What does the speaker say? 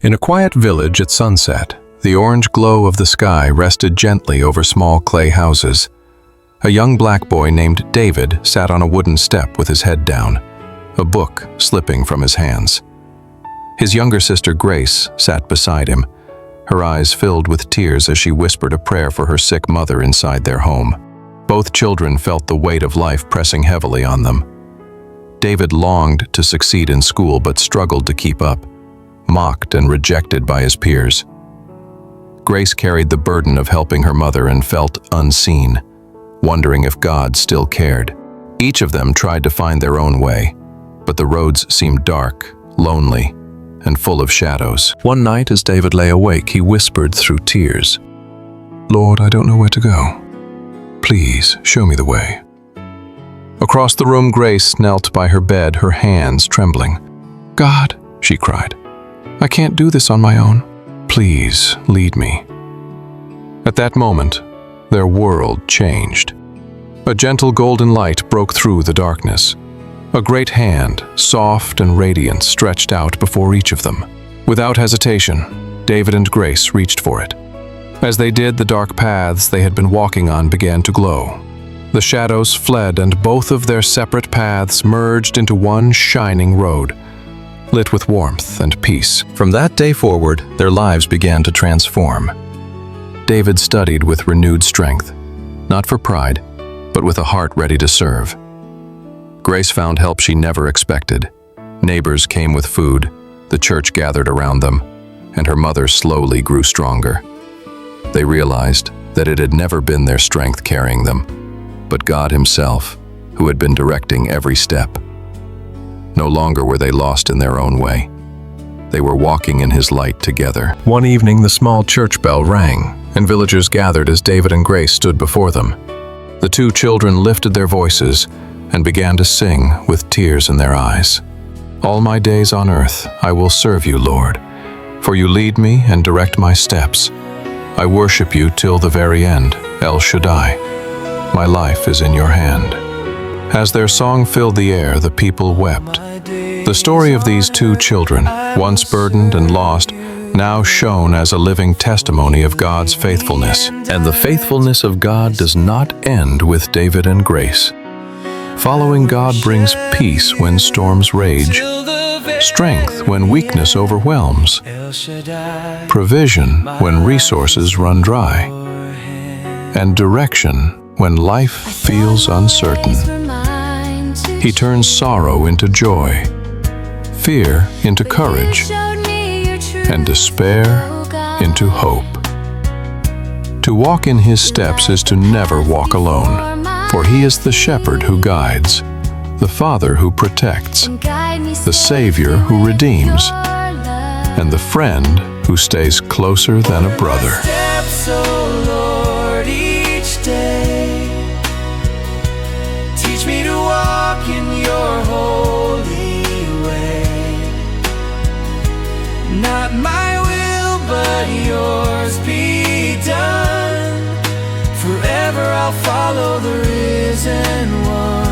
In a quiet village at sunset, the orange glow of the sky rested gently over small clay houses. A young black boy named David sat on a wooden step with his head down, a book slipping from his hands. His younger sister Grace sat beside him, her eyes filled with tears as she whispered a prayer for her sick mother inside their home. Both children felt the weight of life pressing heavily on them. David longed to succeed in school but struggled to keep up, mocked and rejected by his peers. Grace carried the burden of helping her mother and felt unseen, wondering if God still cared. Each of them tried to find their own way, but the roads seemed dark, lonely, and full of shadows. One night, as David lay awake, he whispered through tears, "Lord, I don't know where to go. Please, show me the way." Across the room, Grace knelt by her bed, her hands trembling. "God," she cried, "I can't do this on my own. Please, lead me." At that moment, their world changed. A gentle golden light broke through the darkness. A great hand, soft and radiant, stretched out before each of them. Without hesitation, David and Grace reached for it. As they did, the dark paths they had been walking on began to glow. The shadows fled, and both of their separate paths merged into one shining road, lit with warmth and peace. From that day forward, their lives began to transform. David studied with renewed strength, not for pride, but with a heart ready to serve. Grace found help she never expected. Neighbors came with food, the church gathered around them, and her mother slowly grew stronger. They realized that it had never been their strength carrying them, but God Himself, who had been directing every step. No longer were they lost in their own way. They were walking in His light together. One evening, the small church bell rang, and villagers gathered as David and Grace stood before them. The two children lifted their voices and began to sing with tears in their eyes. "All my days on earth I will serve you, Lord, for you lead me and direct my steps. I worship you till the very end, El Shaddai. My life is in your hand." As their song filled the air, the people wept. The story of these two children, once burdened and lost, now shone as a living testimony of God's faithfulness. And the faithfulness of God does not end with David and Grace. Following God brings peace when storms rage, strength when weakness overwhelms, provision when resources run dry, and direction when life feels uncertain. He turns sorrow into joy, fear into courage, and despair into hope. To walk in His steps is to never walk alone, for He is the shepherd who guides, the Father who protects, the Savior who redeems, and the friend who stays closer than a brother. Steps, oh Lord, each day. Teach me to walk in your holy way. Not my will, but yours be done. Forever I'll follow the risen one.